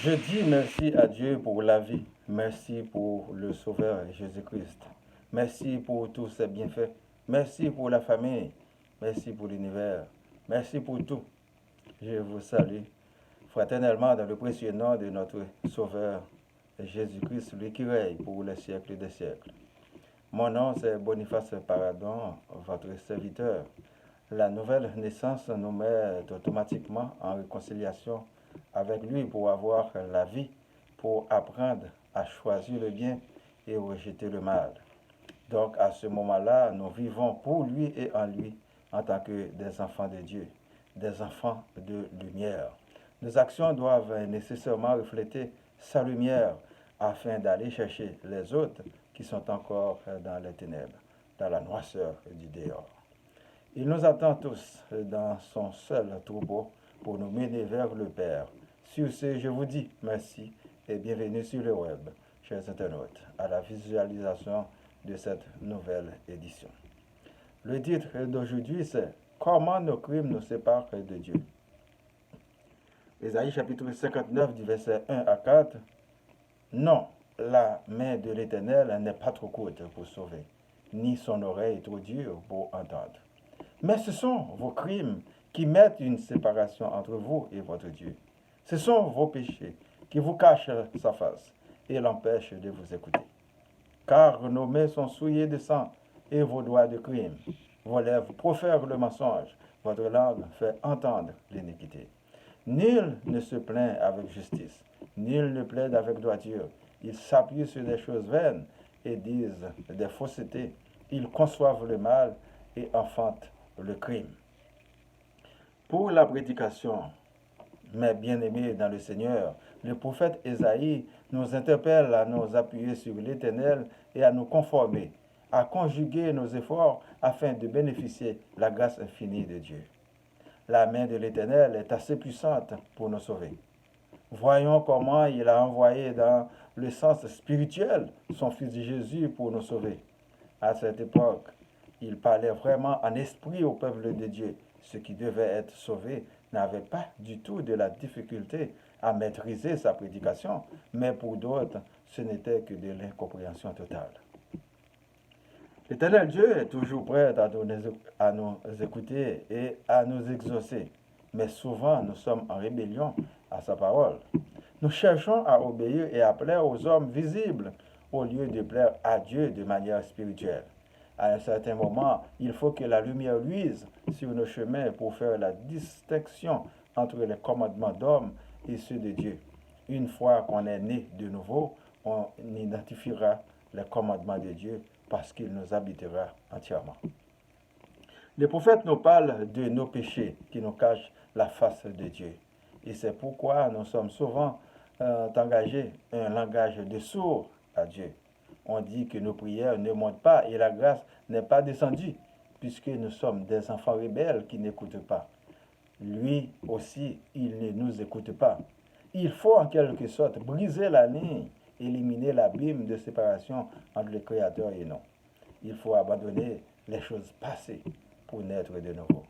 Je dis merci à Dieu pour la vie. Merci pour le Sauveur Jésus-Christ. Merci pour tous ses bienfaits. Merci pour la famille. Merci pour l'univers. Merci pour tout. Je vous salue fraternellement dans le précieux nom de notre Sauveur Jésus-Christ, lui qui règne pour les siècles des siècles. Mon nom, c'est Boniface Paradon, votre serviteur. La nouvelle naissance nous met automatiquement en réconciliation avec lui pour avoir la vie, pour apprendre à choisir le bien et rejeter le mal. Donc à ce moment-là, nous vivons pour lui et en lui en tant que des enfants de Dieu, des enfants de lumière. Nos actions doivent nécessairement refléter sa lumière afin d'aller chercher les autres qui sont encore dans les ténèbres, dans la noirceur du dehors. Il nous attend tous dans son seul troupeau pour nous mener vers le Père. Sur ce, je vous dis merci et bienvenue sur le web, chers internautes, à la visualisation de cette nouvelle édition. Le titre d'aujourd'hui, c'est Comment nos crimes nous séparent de Dieu. Ésaïe chapitre 59 du verset 1 à 4. Non, la main de l'Éternel n'est pas trop courte pour sauver, ni son oreille trop dure pour entendre. Mais ce sont vos crimes qui mettent une séparation entre vous et votre Dieu. Ce sont vos péchés qui vous cachent sa face et l'empêchent de vous écouter. Car nos mains sont souillées de sang et vos doigts de crime. Vos lèvres profèrent le mensonge, votre langue fait entendre l'iniquité. Nul ne se plaint avec justice, nul ne plaide avec droiture. Ils s'appuient sur des choses vaines et disent des faussetés. Ils conçoivent le mal et enfantent le crime. Pour la prédication, mes bien-aimés dans le Seigneur, le prophète Ésaïe nous interpelle à nous appuyer sur l'Éternel et à nous conformer, à conjuguer nos efforts afin de bénéficier de la grâce infinie de Dieu. La main de l'Éternel est assez puissante pour nous sauver. Voyons comment il a envoyé dans le sens spirituel son Fils Jésus pour nous sauver. À cette époque, il parlait vraiment en esprit au peuple de Dieu. Ceux qui devaient être sauvés n'avaient pas du tout de la difficulté à maîtriser sa prédication, mais pour d'autres, ce n'était que de l'incompréhension totale. L'Éternel Dieu est toujours prêt à nous écouter et à nous exaucer, mais souvent nous sommes en rébellion à sa parole. Nous cherchons à obéir et à plaire aux hommes visibles au lieu de plaire à Dieu de manière spirituelle. À un certain moment, il faut que la lumière luise sur nos chemins pour faire la distinction entre les commandements d'hommes et ceux de Dieu. Une fois qu'on est né de nouveau, on identifiera les commandements de Dieu parce qu'il nous habitera entièrement. Les prophètes nous parlent de nos péchés qui nous cachent la face de Dieu. Et c'est pourquoi nous sommes souvent engagés un langage de sourds à Dieu. On dit que nos prières ne montent pas et la grâce n'est pas descendue, puisque nous sommes des enfants rebelles qui n'écoutent pas. Lui aussi, il ne nous écoute pas. Il faut en quelque sorte briser la ligne, éliminer l'abîme de séparation entre le Créateur et nous. Il faut abandonner les choses passées pour naître de nouveau.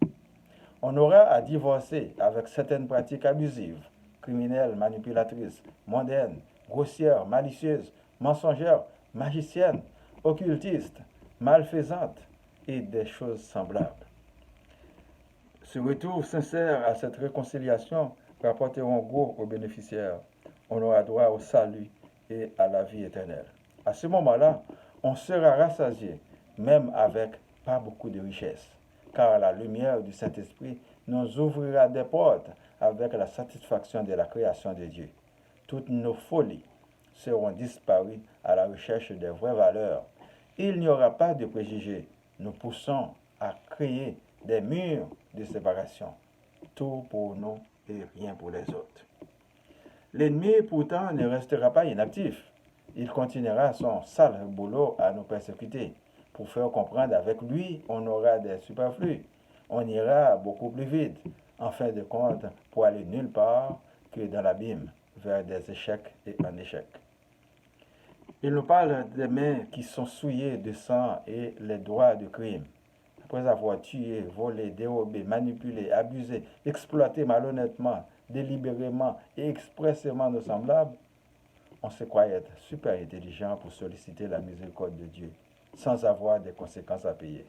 On aura à divorcer avec certaines pratiques abusives, criminelles, manipulatrices, mondaines, grossières, malicieuses, mensongères, magiciennes, occultistes, malfaisantes et des choses semblables. Ce retour sincère à cette réconciliation rapporteront gros aux bénéficiaires. On aura droit au salut et à la vie éternelle. À ce moment-là, on sera rassasié, même avec pas beaucoup de richesses, car la lumière du Saint-Esprit nous ouvrira des portes avec la satisfaction de la création de Dieu. Toutes nos folies seront disparues à la recherche des vraies valeurs. Il n'y aura pas de préjugés. Nous poussons à créer des murs de séparation. Tout pour nous et rien pour les autres. L'ennemi, pourtant, ne restera pas inactif. Il continuera son sale boulot à nous persécuter. Pour faire comprendre avec lui, on aura des superflus. On ira beaucoup plus vite, en fin de compte, pour aller nulle part que dans l'abîme, vers des échecs et un échec. Il nous parle des mains qui sont souillées de sang et les doigts de crime. Après avoir tué, volé, dérobé, manipulé, abusé, exploité malhonnêtement délibérément et expressément nos semblables, on se croit être super intelligent pour solliciter la miséricorde de Dieu sans avoir des conséquences à payer.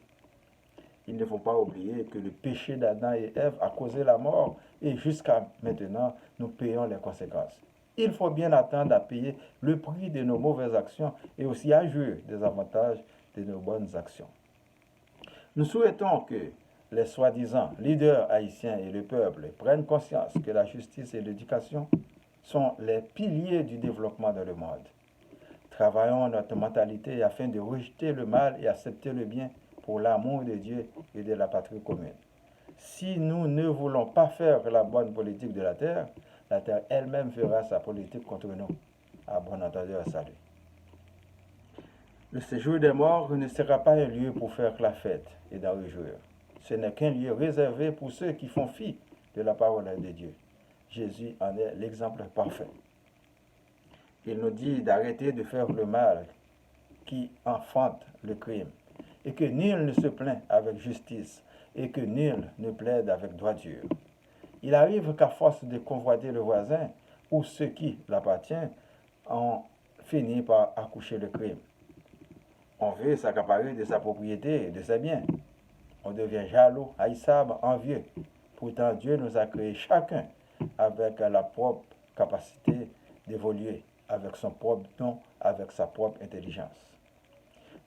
Il ne faut pas oublier que le péché d'Adam et Ève a causé la mort et jusqu'à maintenant, nous payons les conséquences. Il faut bien attendre à payer le prix de nos mauvaises actions et aussi à jouir des avantages de nos bonnes actions. Nous souhaitons que les soi-disant leaders haïtiens et le peuple prennent conscience que la justice et l'éducation sont les piliers du développement dans le monde. Travaillons notre mentalité afin de rejeter le mal et accepter le bien pour l'amour de Dieu et de la patrie commune. Si nous ne voulons pas faire la bonne politique de la terre elle-même fera sa politique contre nous. À bon entendeur, salut. Le séjour des morts ne sera pas un lieu pour faire la fête et d'en réjouir. Ce n'est qu'un lieu réservé pour ceux qui font fi de la parole de Dieu. Jésus en est l'exemple parfait. Il nous dit d'arrêter de faire le mal qui enfante le crime et que nul ne se plaint avec justice et que nul ne plaide avec droiture. Il arrive qu'à force de convoiter le voisin ou ceux qui l'appartiennent, on finit par accoucher le crime. On veut s'accaparer de sa propriété et de ses biens. On devient jaloux, haïssable, envieux. Pourtant, Dieu nous a créés chacun avec la propre capacité d'évoluer, avec son propre don, avec sa propre intelligence.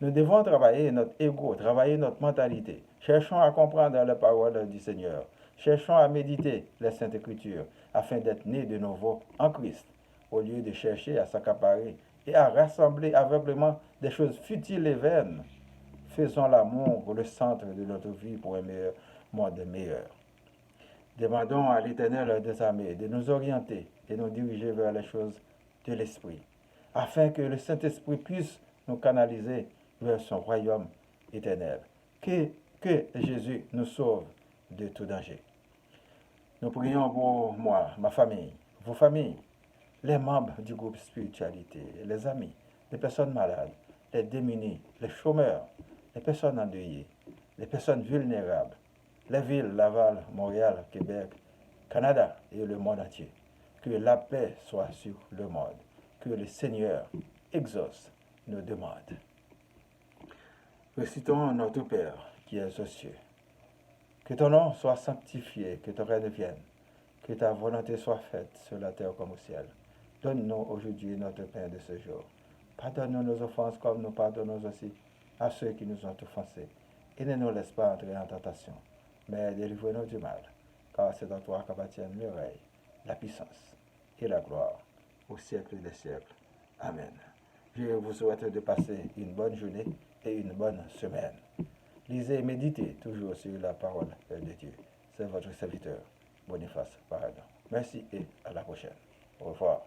Nous devons travailler notre ego, travailler notre mentalité. Cherchons à comprendre les paroles du Seigneur. Cherchons à méditer les Saintes Écritures afin d'être nés de nouveau en Christ, au lieu de chercher à s'accaparer et à rassembler aveuglément des choses futiles et vaines. Faisons l'amour le centre de notre vie pour un monde meilleur. Demandons à l'Éternel des armées de nous orienter et nous diriger vers les choses de l'Esprit, afin que le Saint-Esprit puisse nous canaliser vers son royaume éternel. Que Jésus nous sauve de tout danger. Nous prions pour moi, ma famille, vos familles, les membres du groupe Spiritualité, les amis, les personnes malades, les démunis, les chômeurs, les personnes endeuillées, les personnes vulnérables, les villes Laval, Montréal, Québec, Canada et le monde entier. Que la paix soit sur le monde. Que le Seigneur exauce nos demandes. Récitons notre Père qui est aux cieux. Que ton nom soit sanctifié, que ton règne vienne, que ta volonté soit faite sur la terre comme au ciel. Donne-nous aujourd'hui notre pain de ce jour. Pardonne-nous nos offenses comme nous pardonnons aussi à ceux qui nous ont offensés. Et ne nous laisse pas entrer en tentation, mais délivre-nous du mal, car c'est à toi qu'appartiennent le règne, la puissance et la gloire au siècle des siècles. Amen. Je vous souhaite de passer une bonne journée et une bonne semaine. Lisez et méditez toujours sur la parole de Dieu. C'est votre serviteur, Boniface Paradon. Merci et à la prochaine. Au revoir.